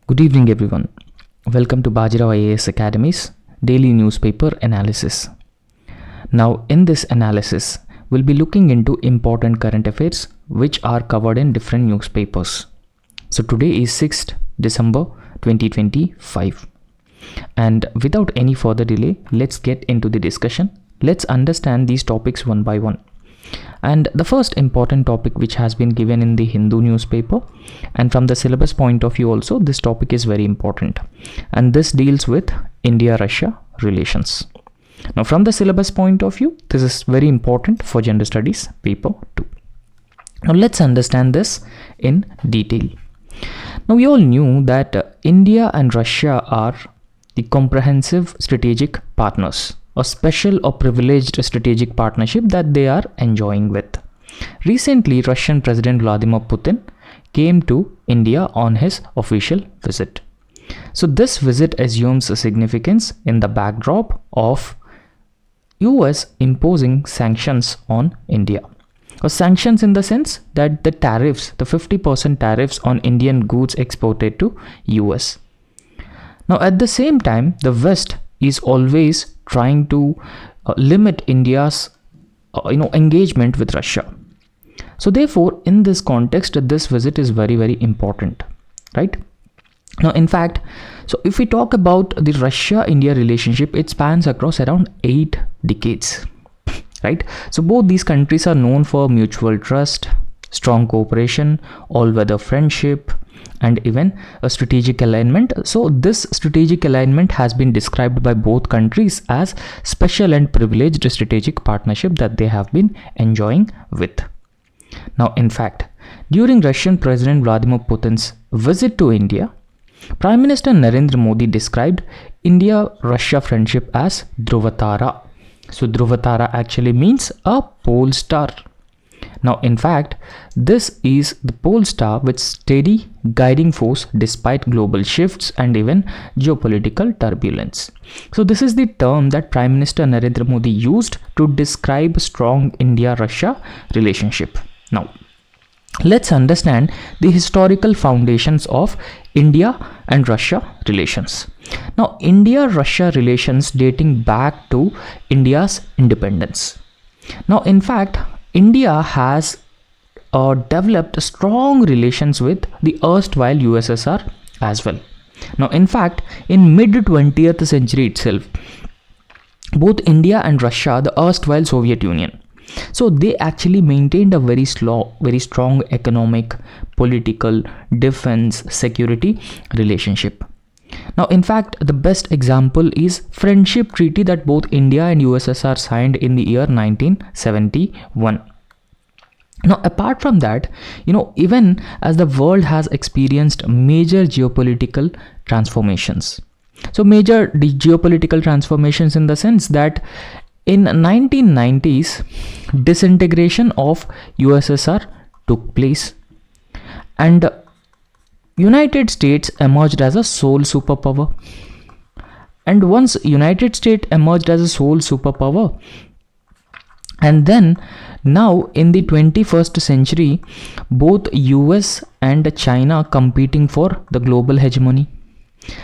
Good evening everyone. Welcome to Bajirao IAS Academy's daily newspaper analysis. Now in this analysis, we'll be looking into important current affairs which are covered in different newspapers. So today is 6th December 2025. And without any further delay, let's get into the discussion. Let's understand these topics one by one. And the first important topic which has been given in the Hindu newspaper, and from the syllabus point of view also, this topic is very important, and this deals with India-Russia relations. Now from the syllabus point of view, this is very important for General Studies paper 2. Now let's understand this in detail. Now we all knew that India and Russia are the comprehensive strategic partners, a special or privileged strategic partnership that they are enjoying with. Recently, Russian President Vladimir Putin came to India on his official visit. So this visit assumes a significance in the backdrop of US imposing sanctions on India. Or sanctions in the sense that the tariffs, the 50% tariffs on Indian goods exported to US. Now at the same time, the West is always trying to limit India's engagement with Russia. So therefore, in this context, this visit is very, very important, right? Now, in fact, so if we talk about the Russia-India relationship, it spans across around 8 decades, right? So both these countries are known for mutual trust, strong cooperation, all-weather friendship, and even a strategic alignment. So this strategic alignment has been described by both countries as special and privileged strategic partnership that they have been enjoying with. Now, in fact, during Russian President Vladimir Putin's visit to India, Prime Minister Narendra Modi described India-Russia friendship as Dhruvatara. So Dhruvatara actually means a pole star. Now, in fact, this is the pole star with steady guiding force despite global shifts and even geopolitical turbulence. So this is the term that Prime Minister Narendra Modi used to describe strong India-Russia relationship. Now, let's understand the historical foundations of India and Russia relations. Now, India-Russia relations dating back to India's independence. Now, in fact, India has developed strong relations with the erstwhile USSR as well. Now, in fact, in mid-20th century itself, both India and Russia, the erstwhile Soviet Union, so they actually maintained a very strong economic, political, defense, security relationship. Now, in fact, the best example is friendship treaty that both India and USSR signed in the year 1971. Now, apart from that, even as the world has experienced major geopolitical transformations. So major geopolitical transformations in the sense that in 1990s, disintegration of USSR took place, and United States emerged as a sole superpower. And once United States emerged as a sole superpower, and then now in the 21st century, both US and China competing for the global hegemony.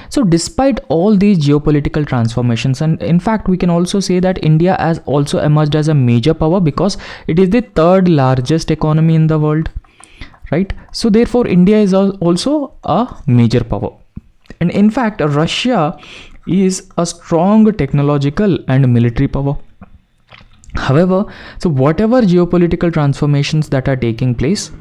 So despite all these geopolitical transformations, and in fact we can also say that India has also emerged as a major power because it is the third largest economy in the world, right? So therefore India is also a major power. And in fact, Russia is a strong technological and military power. However, so whatever geopolitical transformations that are taking place,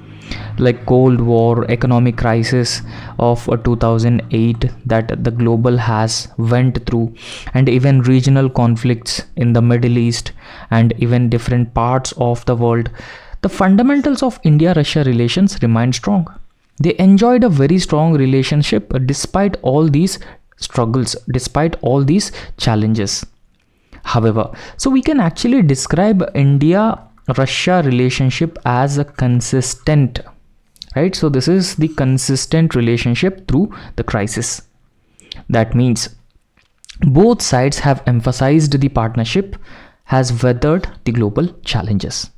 like Cold War, economic crisis of 2008 that the global has went through, and even regional conflicts in the Middle East and even different parts of the world, the fundamentals of India-Russia relations remain strong. They enjoyed a very strong relationship despite all these struggles, despite all these challenges. However, so we can actually describe India-Russia relationship as a consistent, right? So this is the consistent relationship through the crisis. That means both sides have emphasized the partnership has weathered the global challenges.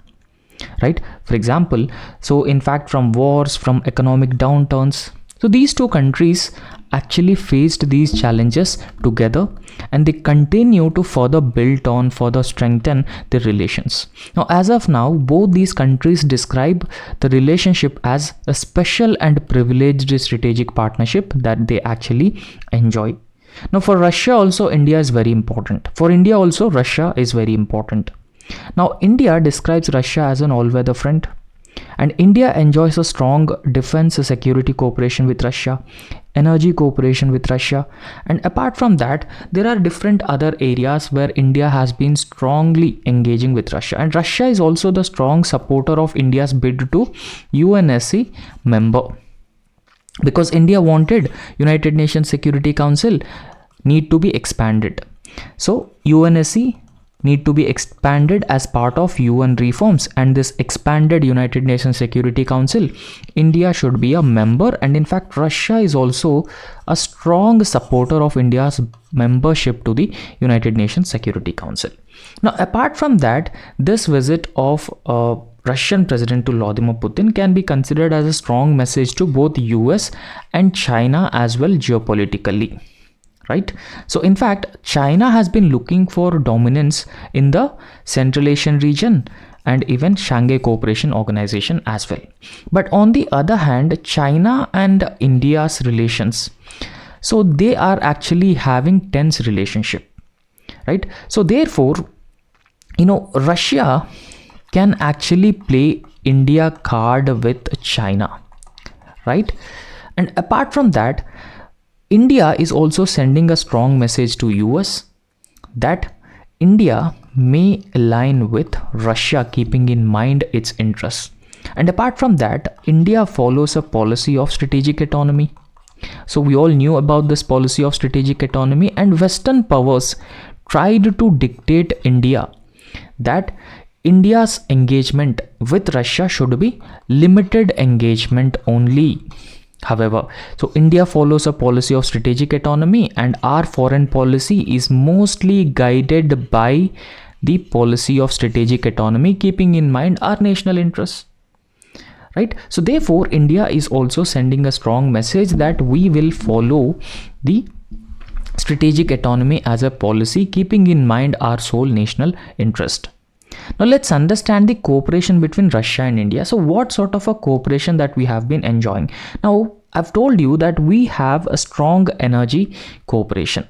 right? For example, so in fact, from wars, from economic downturns, So these two countries actually faced these challenges together, and they continue to further strengthen their relations. Now, as of now, both these countries describe the relationship as a special and privileged strategic partnership that they actually enjoy. Now, for Russia also, India is very important. For India also, Russia is very important. Now, India describes Russia as an all-weather friend, and India enjoys a strong defense security cooperation with Russia, energy cooperation with Russia, and apart from that, there are different other areas where India has been strongly engaging with Russia. And Russia is also the strong supporter of India's bid to UNSC member, because India wanted United Nations Security Council need to be expanded. So UNSC need to be expanded as part of UN reforms, and this expanded United Nations Security Council, India should be a member, and in fact Russia is also a strong supporter of India's membership to the United Nations Security Council. Now, apart from that, this visit of Russian President to Vladimir Putin can be considered as a strong message to both US and China as well geopolitically. Right? So in fact, China has been looking for dominance in the Central Asian region and even Shanghai Cooperation Organization as well. But on the other hand, China and India's relations, so they are actually having tense relationship, right? So therefore, Russia can actually play India card with China, right? And apart from that, India is also sending a strong message to US that India may align with Russia, keeping in mind its interests. And apart from that, India follows a policy of strategic autonomy. So we all knew about this policy of strategic autonomy, and Western powers tried to dictate India that India's engagement with Russia should be limited engagement only. However, so India follows a policy of strategic autonomy, and our foreign policy is mostly guided by the policy of strategic autonomy, keeping in mind our national interests. Right? So therefore, India is also sending a strong message that we will follow the strategic autonomy as a policy, keeping in mind our sole national interest. Now let's understand the cooperation between Russia and India. So what sort of a cooperation that we have been enjoying? Now I've told you that we have a strong energy cooperation.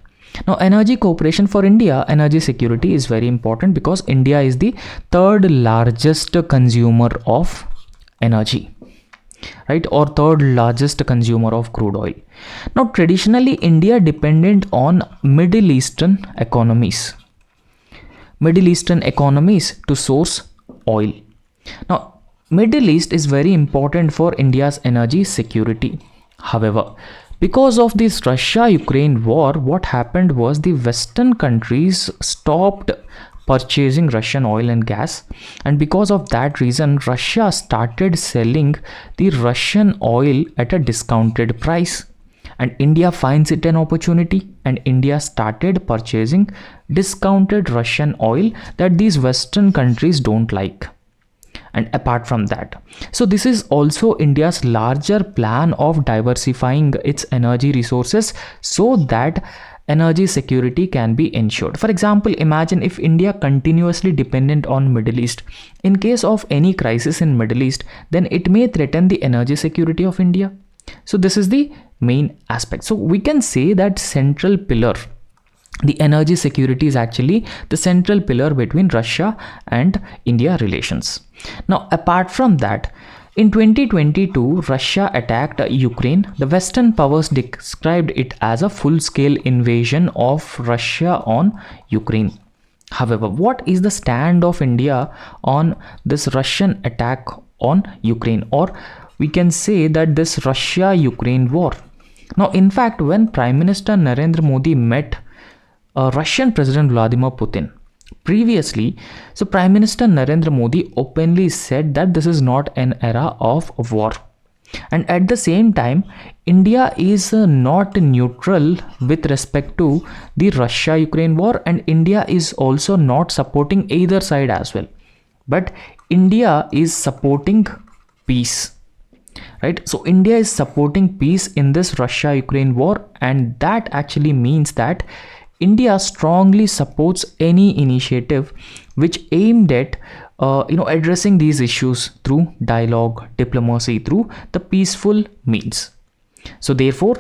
Now energy cooperation for India, energy security is very important because India is the third largest consumer of energy, right? Or third largest consumer of crude oil. Now traditionally India dependent on Middle Eastern economies to source oil. Now, Middle East is very important for India's energy security. However, because of this Russia-Ukraine war, what happened was the Western countries stopped purchasing Russian oil and gas, and because of that reason, Russia started selling the Russian oil at a discounted price. And India finds it an opportunity, and India started purchasing discounted Russian oil that these Western countries don't like. And apart from that, so this is also India's larger plan of diversifying its energy resources so that energy security can be ensured. For example, imagine if India continuously dependent on Middle East. In case of any crisis in Middle East, then it may threaten the energy security of India. So this is the main aspect. So we can say that central pillar, the energy security is actually the central pillar between Russia and India relations. Now apart from that, in 2022, Russia attacked Ukraine. The Western powers described it as a full-scale invasion of Russia on Ukraine. However, what is the stand of India on this Russian attack on Ukraine, or we can say that this Russia-Ukraine war? Now, in fact, when Prime Minister Narendra Modi met Russian President Vladimir Putin previously, so Prime Minister Narendra Modi openly said that this is not an era of war. And at the same time, India is not neutral with respect to the Russia-Ukraine war, and India is also not supporting either side as well. But India is supporting peace. right? So India is supporting peace in this Russia-Ukraine war, and that actually means that India strongly supports any initiative which aimed at addressing these issues through dialogue, diplomacy, through the peaceful means. So therefore,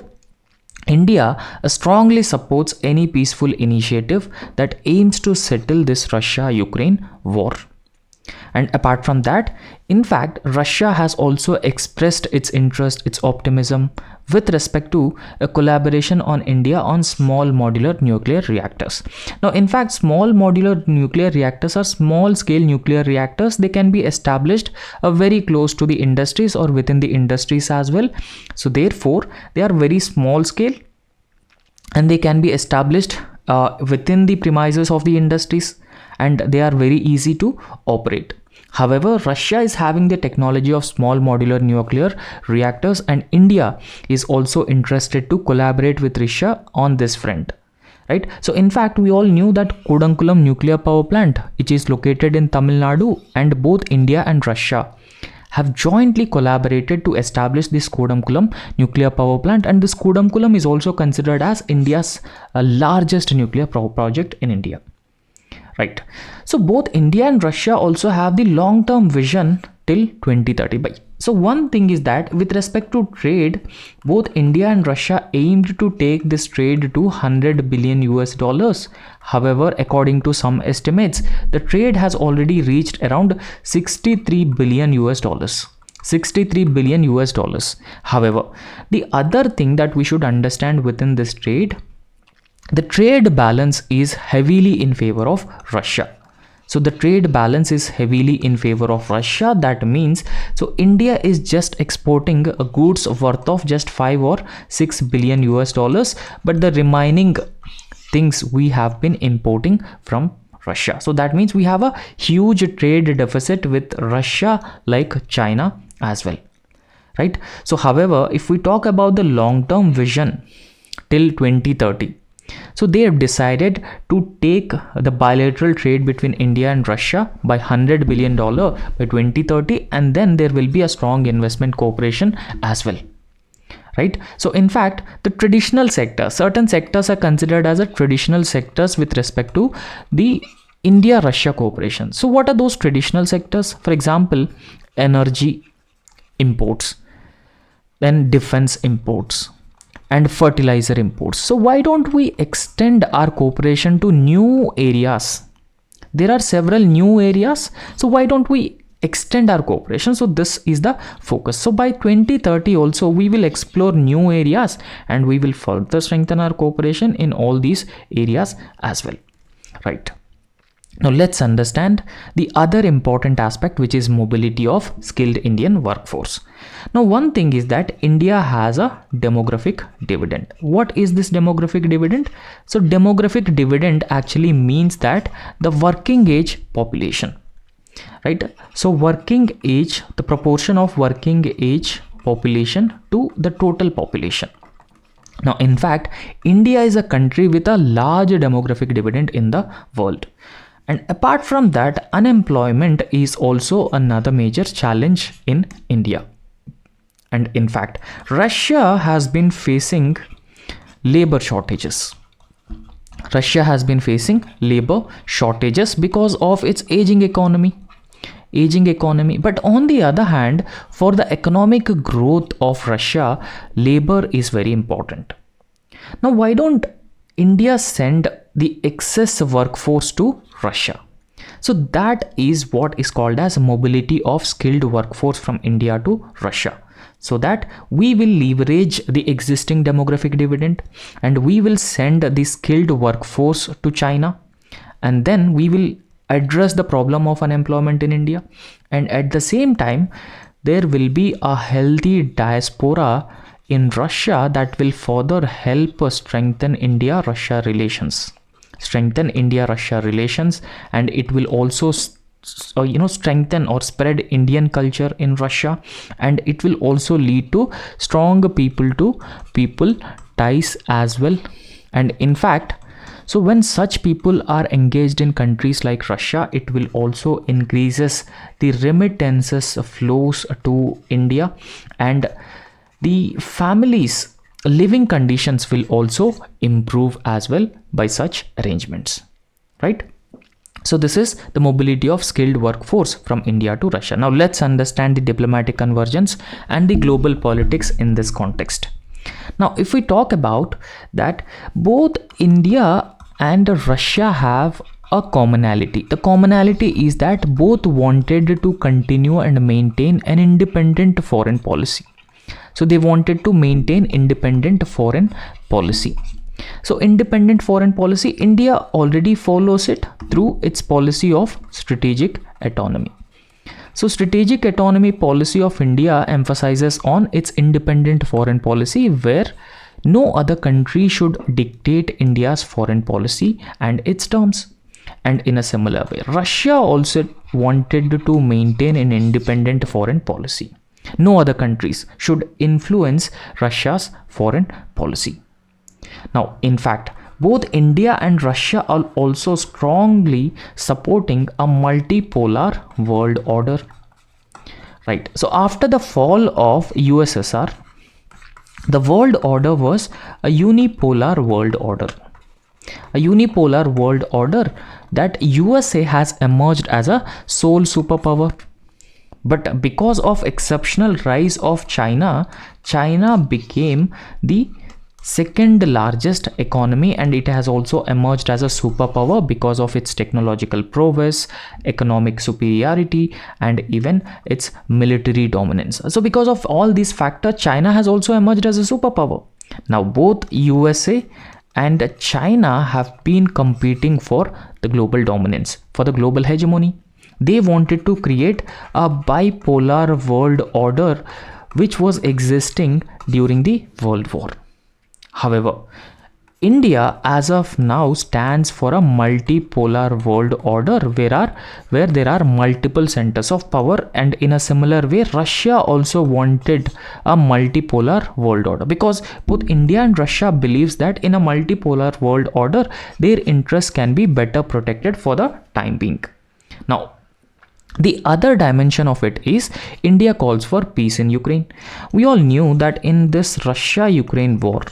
India strongly supports any peaceful initiative that aims to settle this Russia-Ukraine war. And apart from that, in fact, Russia has also expressed its interest, its optimism with respect to a collaboration on India on small modular nuclear reactors. Now, in fact, small modular nuclear reactors are small scale nuclear reactors. They can be established very close to the industries or within the industries as well. So therefore, they are very small scale and they can be established within the premises of the industries, and they are very easy to operate. However, Russia is having the technology of small modular nuclear reactors, and India is also interested to collaborate with Russia on this front, right? So in fact, we all knew that Kudankulam nuclear power plant, which is located in Tamil Nadu, and both India and Russia have jointly collaborated to establish this Kudankulam nuclear power plant, and this Kudankulam is also considered as India's largest nuclear project in India. Right. So both India and Russia also have the long-term vision till 2030. So one thing is that with respect to trade, both India and Russia aimed to take this trade to 100 billion US dollars. However, according to some estimates, the trade has already reached around 63 billion US dollars. 63 billion US dollars. However, the other thing that we should understand within this trade, the trade balance is heavily in favor of Russia. So the trade balance is heavily in favor of Russia. That means, so India is just exporting goods worth of just 5 or 6 billion US dollars, but the remaining things we have been importing from Russia. So that means we have a huge trade deficit with Russia, like China as well, right? So however, if we talk about the long-term vision till 2030, so they have decided to take the bilateral trade between India and Russia by $100 billion by 2030, and then there will be a strong investment cooperation as well, right? So in fact, the traditional sector, certain sectors are considered as a traditional sectors with respect to the India-Russia cooperation. So what are those traditional sectors? For example, energy imports, then defense imports, and fertilizer imports. So why don't we extend our cooperation to new areas? There are several new areas, so why don't we extend our cooperation? So this is the focus. So by 2030 also we will explore new areas and we will further strengthen our cooperation in all these areas as well, right? Now let's understand the other important aspect, which is mobility of skilled Indian workforce. Now one thing is that India has a demographic dividend. What is this demographic dividend? So demographic dividend actually means that the working age population, right? So working age, the proportion of working age population to the total population. Now in fact, India is a country with a large demographic dividend in the world. And apart from that, unemployment is also another major challenge in India. And in fact, Russia has been facing labor shortages. Russia has been facing labor shortages because of its aging economy. But on the other hand, for the economic growth of Russia, labor is very important. Now, why don't India send the excess workforce to Russia? So that is what is called as mobility of skilled workforce from India to Russia, so that we will leverage the existing demographic dividend and we will send the skilled workforce to China, and then we will address the problem of unemployment in India, and at the same time there will be a healthy diaspora in Russia that will further help strengthen India-Russia relations. And it will also strengthen or spread Indian culture in Russia, and it will also lead to strong people to people ties as well. And in fact, So when such people are engaged in countries like Russia, it will also increases the remittances flows to India, and the families' living conditions will also improve as well by such arrangements, right? So this is the mobility of skilled workforce from India to Russia. Now let's understand the diplomatic convergence and the global politics in this context. Now if we talk about that, both India and Russia have a commonality. The commonality is that both wanted to continue and maintain an independent foreign policy. So they wanted to maintain independent foreign policy. So independent foreign policy, India already follows it through its policy of strategic autonomy. So strategic autonomy policy of India emphasizes on its independent foreign policy, where no other country should dictate India's foreign policy and its terms. And in a similar way, Russia also wanted to maintain an independent foreign policy. No other countries should influence Russia's foreign policy. Now, in fact, both India and Russia are also strongly supporting a multipolar world order. Right. So after the fall of USSR, the world order was a unipolar world order. A unipolar world order that USA has emerged as a sole superpower. But because of exceptional rise of China, China became the second largest economy, and it has also emerged as a superpower because of its technological prowess, economic superiority, and even its military dominance. So because of all these factors, China has also emerged as a superpower. Now both USA and China have been competing for the global dominance, for the global hegemony. They wanted to create a bipolar world order which was existing during the World War. However, India as of now stands for a multipolar world order where there are multiple centers of power, and in a similar way Russia also wanted a multipolar world order, because both India and Russia believes that in a multipolar world order their interests can be better protected for the time being. Now the other dimension of it is India calls for peace in Ukraine. We all knew that in this Russia-Ukraine war,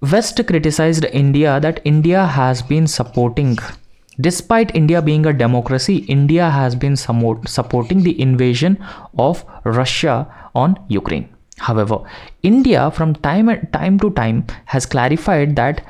West criticized India that India has been supporting, despite India being a democracy, India has been supporting the invasion of Russia on Ukraine. However, India from time to time has clarified that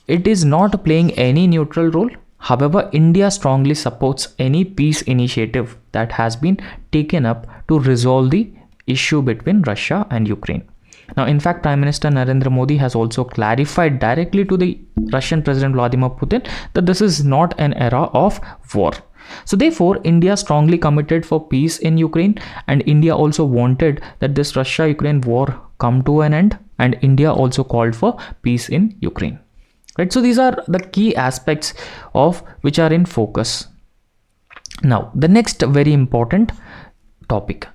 it is not playing any neutral role. However, India strongly supports any peace initiative that has been taken up to resolve the issue between Russia and Ukraine. Now, in fact, Prime Minister Narendra Modi has also clarified directly to the Russian President Vladimir Putin that this is not an era of war. So therefore, India strongly committed for peace in Ukraine, and India also wanted that this Russia-Ukraine war come to an end, and India also called for peace in Ukraine. Right? So these are the key aspects of which are in focus. Now, the next very important topic.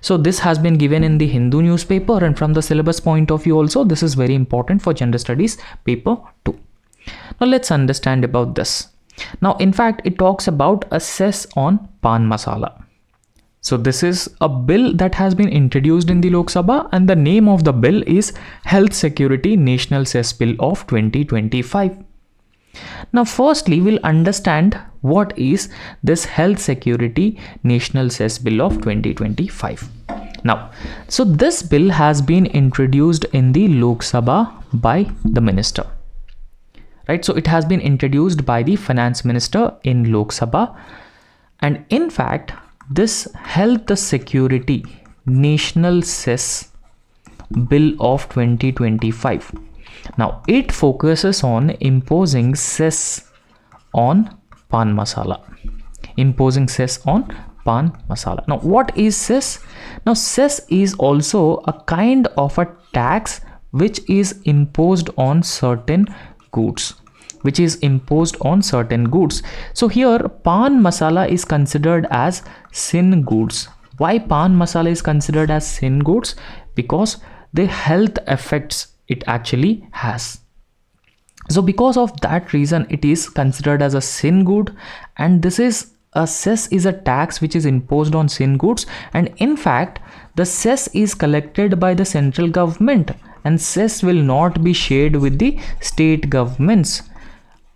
So this has been given in the Hindu newspaper, and from the syllabus point of view also, this is very important for General Studies paper 2. Now let's understand about this. Now, in fact, it talks about a cess on pan masala. So this is a bill that has been introduced in the Lok Sabha, and the name of the bill is Health Security National Cess Bill of 2025. Now, firstly, we'll understand what is this Health Security National Cess Bill of 2025. Now, so this bill has been introduced in the Lok Sabha by the minister. Right? So it has been introduced by the finance minister in Lok Sabha, and in fact, this Health Security National Cess Bill of 2025. Now, it focuses on imposing cess on pan masala. Imposing cess on pan masala. Now, what is cess? Now, cess is also a kind of a tax which is imposed on certain goods. So here pan masala is considered as sin goods. Why pan masala is considered as sin goods? Because the health effects it actually has. So because of that reason, it is considered as a sin good, and this is a cess is a tax which is imposed on sin goods, and in fact the cess is collected by the central government, and cess will not be shared with the state governments,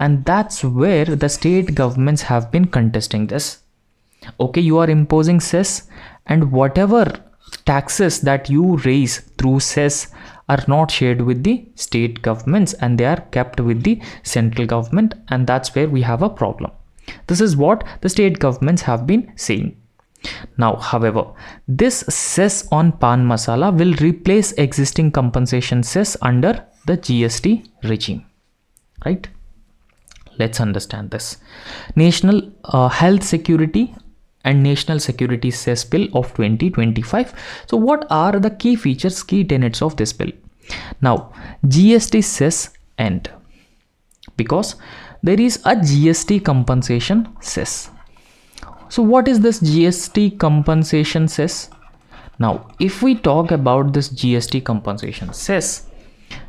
and that's where the state governments have been contesting this. Okay, you are imposing cess, and whatever taxes that you raise through cess are not shared with the state governments, and they are kept with the central government, and that's where we have a problem. This is what the state governments have been saying. Now, however, this cess on pan masala will replace existing compensation cess under the GST regime, right? Let's understand this. National Health Security and National Security Cess Bill of 2025. So what are the key features, key tenets of this bill? Now, GST cess end, because there is a GST compensation cess. So what is this GST compensation cess? Now, if we talk about this GST compensation cess,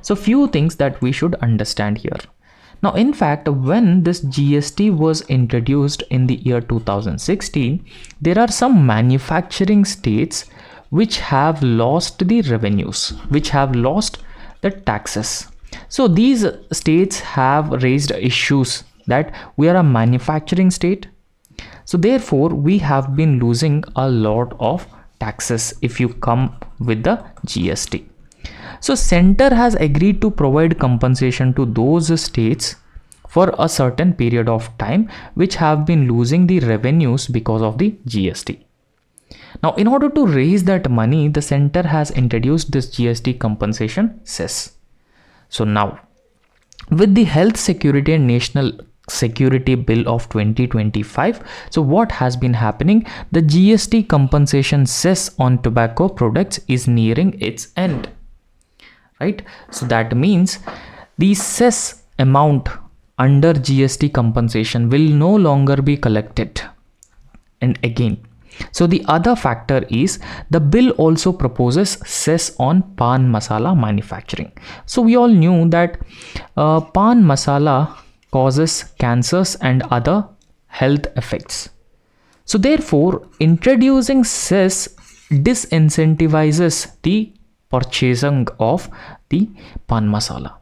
so few things that we should understand here. Now, in fact, when this GST was introduced in the year 2016, there are some manufacturing states which have lost the revenues, which have lost the taxes. So these states have raised issues that we are a manufacturing state, so therefore we have been losing a lot of taxes if you come with the GST. So center has agreed to provide compensation to those states for a certain period of time which have been losing the revenues because of the GST. Now, in order to raise that money, the center has introduced this GST compensation cess. So now, with the Health Security and National Security Bill of 2025, so what has been happening? The GST compensation cess on tobacco products is nearing its end, right? So that means the cess amount under GST compensation will no longer be collected. And again, so the other factor is the bill also proposes cess on pan masala manufacturing. So we all knew that pan masala causes cancers and other health effects. So therefore, introducing cess disincentivizes the purchasing of the pan masala.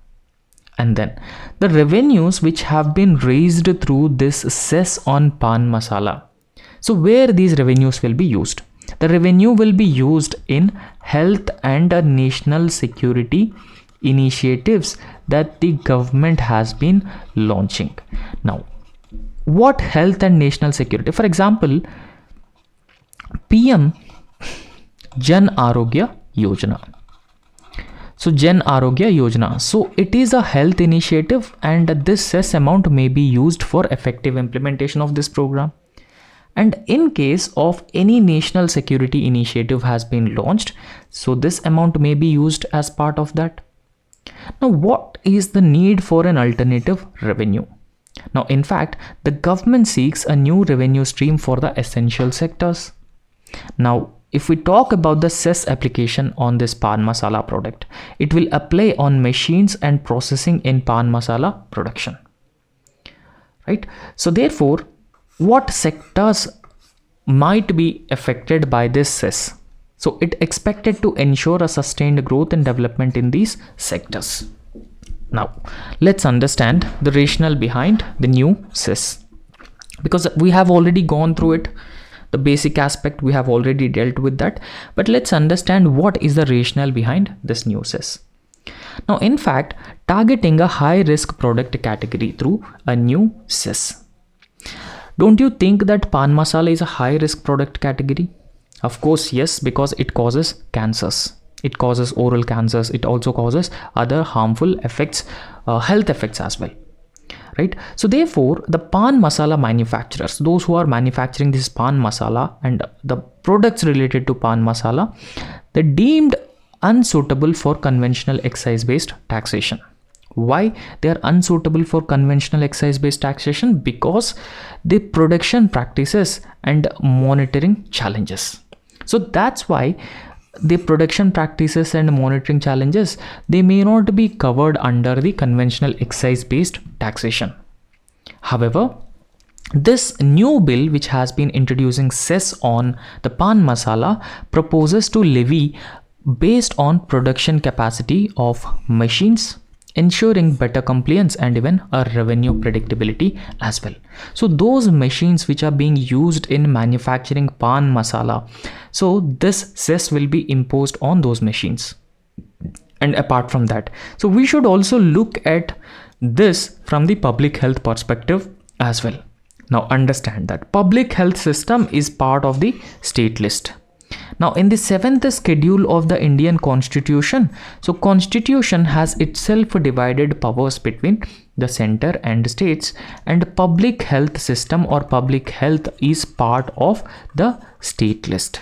And then the revenues which have been raised through this cess on pan masala, so where these revenues will be used? The revenue will be used in health and national security initiatives that the government has been launching. Now, what health and national security? For example, PM Jan Arogya Yojana. So Jan Arogya Yojana. So it is a health initiative, and this cess amount may be used for effective implementation of this program. And in case of any national security initiative has been launched, so this amount may be used as part of that. Now, what is the need for an alternative revenue? Now, in fact, the government seeks a new revenue stream for the essential sectors. Now, if we talk about the cess application on this pan masala product, it will apply on machines and processing in pan masala production, right? So therefore, what sectors might be affected by this cess? So it expected to ensure a sustained growth and development in these sectors. Now, let's understand the rationale behind the new cess, because we have already gone through it. The basic aspect we have already dealt with that, but let's understand what is the rationale behind this new cess. Now, in fact, targeting a high risk product category through a new cess. Don't you think that pan masala is a high risk product category? Of course, yes, because it causes cancers. It causes oral cancers. It also causes other harmful effects, health effects as well, right? So therefore, the pan masala manufacturers, those who are manufacturing this pan masala and the products related to pan masala, they deemed unsuitable for conventional excise based taxation. Why they are unsuitable for conventional excise based taxation? Because the production practices and monitoring challenges. So that's why the production practices and monitoring challenges, they may not be covered under the conventional excise-based taxation. However, this new bill, which has been introducing cess on the pan masala, proposes to levy based on production capacity of machines, ensuring better compliance and even a revenue predictability as well. So those machines which are being used in manufacturing pan masala, so this cess will be imposed on those machines. And apart from that, so we should also look at this from the public health perspective as well. Now understand that public health system is part of the state list. Now in the 7th schedule of the Indian Constitution, so Constitution has itself divided powers between the center and states, and public health system or public health is part of the state list.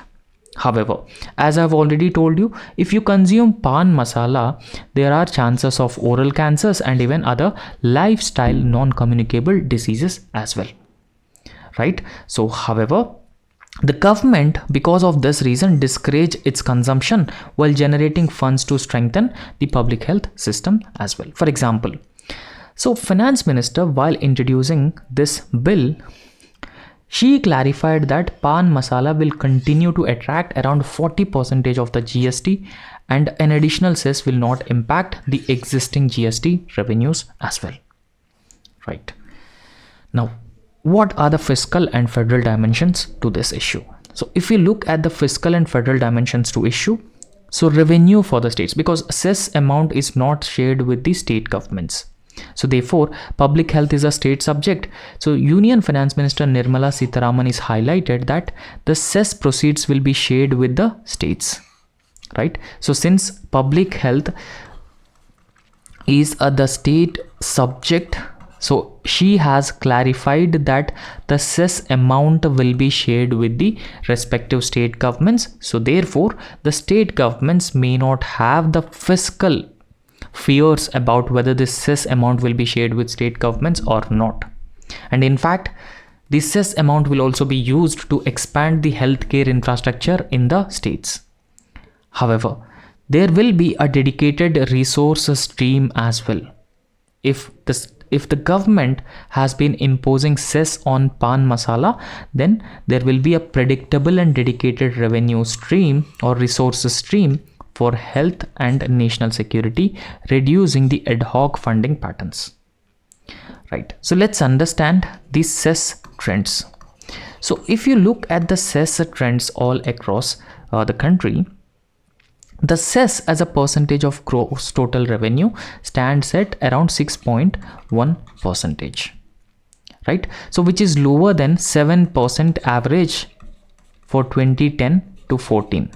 However, as I've already told you, if you consume pan masala, there are chances of oral cancers and even other lifestyle non-communicable diseases as well. Right? So, however, the government, because of this reason, discourage its consumption while generating funds to strengthen the public health system as well. For example, so Finance Minister, while introducing this bill, she clarified that pan masala will continue to attract around 40% of the GST, and an additional cess will not impact the existing GST revenues as well. Right. Now, what are the fiscal and federal dimensions to this issue? So if we look at the fiscal and federal dimensions to issue, so revenue for the states, because cess amount is not shared with the state governments. So therefore, public health is a state subject. So Union Finance Minister Nirmala Sitharaman is highlighted that the cess proceeds will be shared with the states. Right? So since public health is the state subject, so she has clarified that the cess amount will be shared with the respective state governments. So therefore, the state governments may not have the fiscal fears about whether this cess amount will be shared with state governments or not. And in fact, the cess amount will also be used to expand the healthcare infrastructure in the states. However, there will be a dedicated resource stream as well. If the government has been imposing cess on pan masala, then there will be a predictable and dedicated revenue stream or resource stream for health and national security, reducing the ad hoc funding patterns. Right. So let's understand the cess trends. So if you look at the cess trends all across the country, the cess as a percentage of gross total revenue stands at around 6.1%, right? So which is lower than 7% average for 2010 to 14.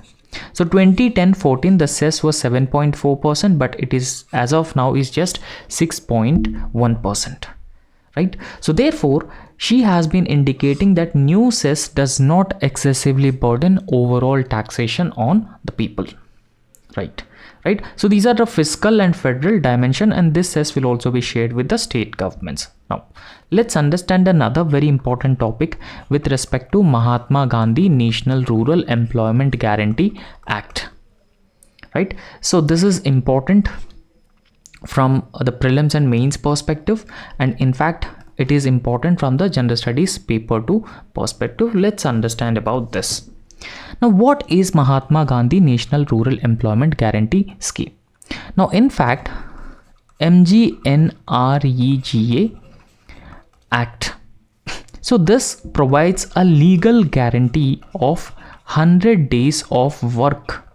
So 2010-14 the cess was 7.4%, but it is as of now is just 6.1%, right? So therefore, she has been indicating that new cess does not excessively burden overall taxation on the people. Right. So these are the fiscal and federal dimension, and this cess will also be shared with the state governments. Now, let's understand another very important topic with respect to Mahatma Gandhi National Rural Employment Guarantee Act. Right. So this is important from the prelims and mains perspective, and in fact, it is important from the general studies paper 2 perspective. Let's understand about this. Now, what is Mahatma Gandhi National Rural Employment Guarantee Scheme? Now, in fact, MGNREGA Act. So this provides a legal guarantee of 100 days of work.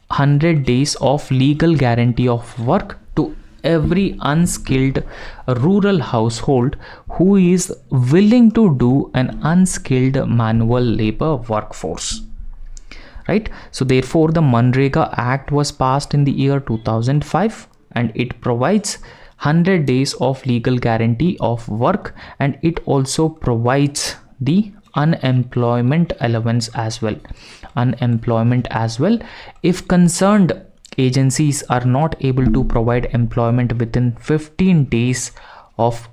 100 days of legal guarantee of work to every unskilled rural household who is willing to do an unskilled manual labor workforce. Right? So therefore, the Manrega Act was passed in the year 2005, and it provides 100 days of legal guarantee of work, and it also provides the unemployment allowance as well. Unemployment as well if concerned agencies are not able to provide employment within 15 days of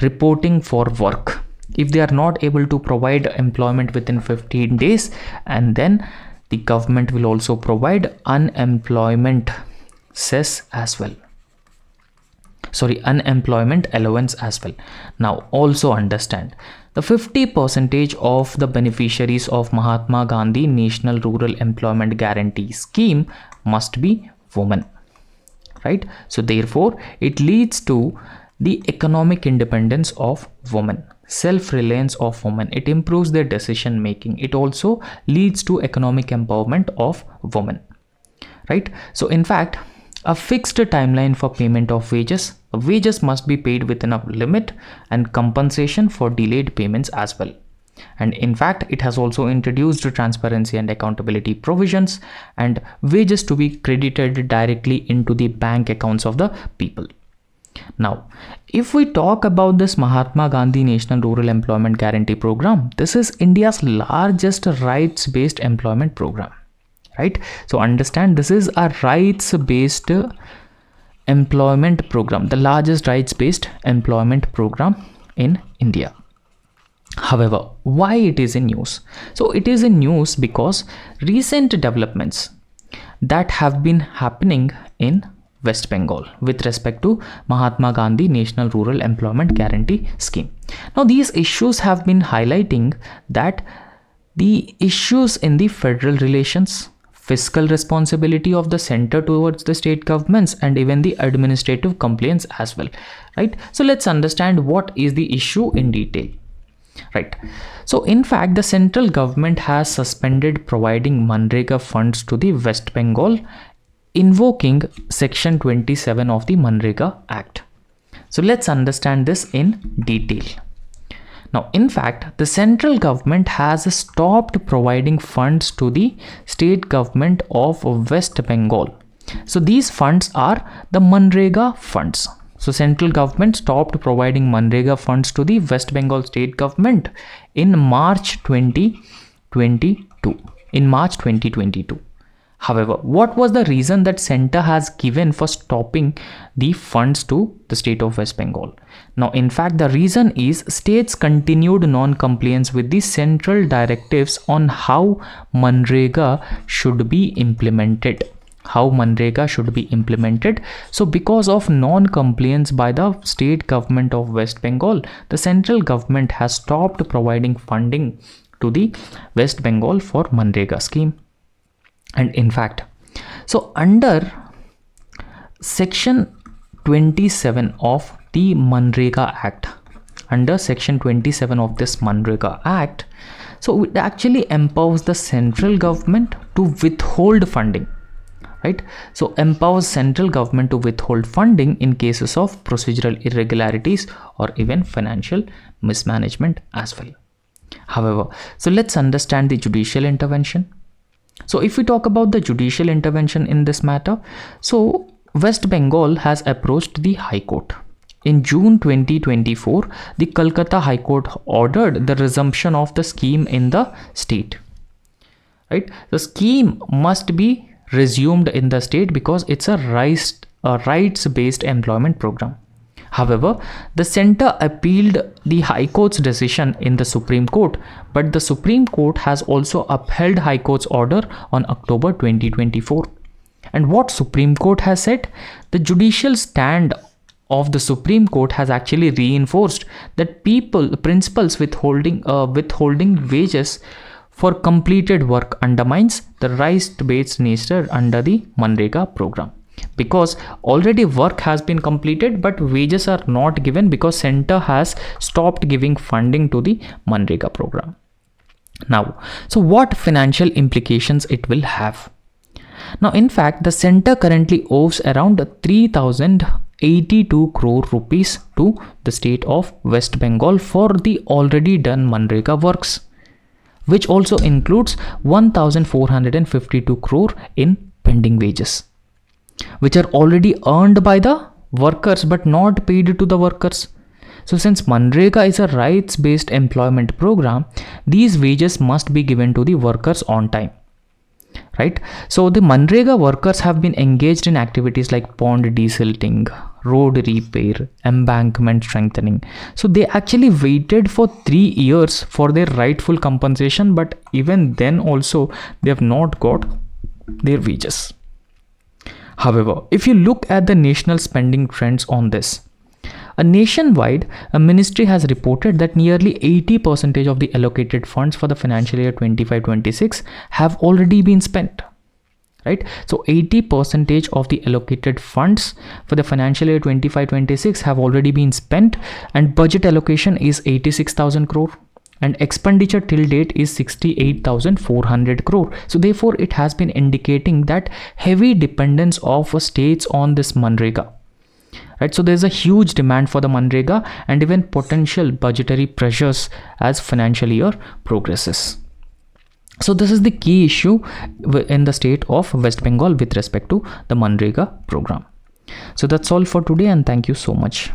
reporting for work. If they are not able to provide employment within 15 days, and then The government will also provide unemployment cess as well. Unemployment allowance as well. Now also understand, the 50% of the beneficiaries of Mahatma Gandhi National Rural Employment Guarantee Scheme must be women, right? So therefore it leads to the economic independence of women, self-reliance of women. It improves their decision making. It also leads to economic empowerment of women, right? So in fact, a fixed timeline for payment of wages. Wages must be paid within a limit, and compensation for delayed payments as well. And in fact, it has also introduced transparency and accountability provisions, and wages to be credited directly into the bank accounts of the people. Now, if we talk about this Mahatma Gandhi National Rural Employment Guarantee Program, this is India's largest rights-based employment program. Right? So understand, this is a rights-based employment program, the largest rights-based employment program in India. However, why it is in news? So it is in news because recent developments that have been happening in West Bengal with respect to Mahatma Gandhi National Rural Employment Guarantee Scheme. Now these issues have been highlighting that the issues in the federal relations, fiscal responsibility of the center towards the state governments, and even the administrative compliance as well, right? So let's understand what is the issue in detail, right? So in fact, the central government has suspended providing Manrega funds to the West Bengal, invoking section 27 of the Manrega Act. So let's understand this in detail. Now, in fact, the central government has stopped providing funds to the state government of West Bengal. So these funds are the Manrega funds. So central government stopped providing Manrega funds to the West Bengal state government in March 2022. However, what was the reason that center has given for stopping the funds to the state of West Bengal? Now, in fact, the reason is states continued non-compliance with the central directives on how Manrega should be implemented. So because of non-compliance by the state government of West Bengal, the central government has stopped providing funding to the West Bengal for Manrega scheme. And in fact, so under section 27 of the Manrega Act, under section 27 of this Manrega Act, so it actually empowers the central government to withhold funding, right? So empowers central government to withhold funding in cases of procedural irregularities or even financial mismanagement as well. However, so let's understand the judicial intervention. So if we talk about the judicial intervention in this matter, so West Bengal has approached the High Court. In June 2024, the Kolkata High Court ordered the resumption of the scheme in the state. Right? The scheme must be resumed in the state because it's a rights-based employment program. However, the center appealed the High Court's decision in the Supreme Court, but the Supreme Court has also upheld High Court's order on October 2024. And what Supreme Court has said? The judicial stand of the Supreme Court has actually reinforced that principals withholding wages for completed work undermines the rights-based nature under the Manrega program. Because already work has been completed but wages are not given because center has stopped giving funding to the Manrega program. Now, so what financial implications it will have? Now, in fact, the center currently owes around 3,082 crore rupees to the state of West Bengal for the already done Manrega works, which also includes 1,452 crore in pending wages, which are already earned by the workers but not paid to the workers. So since Manrega is a rights-based employment program, these wages must be given to the workers on time. Right? So the Manrega workers have been engaged in activities like pond desilting, road repair, embankment strengthening. So they actually waited for 3 years for their rightful compensation, but even then also they have not got their wages. However, if you look at the national spending trends on this, nationwide, a ministry has reported that nearly 80% of the allocated funds for the financial year 25-26 have already been spent. Right? So 80% of the allocated funds for the financial year 25-26 have already been spent, and budget allocation is 86,000 crore. And expenditure till date is 68,400 crore. So therefore, it has been indicating that heavy dependence of states on this Manrega. Right, so there's a huge demand for the Manrega and even potential budgetary pressures as financial year progresses. So this is the key issue in the state of West Bengal with respect to the Manrega program. So that's all for today, and thank you so much.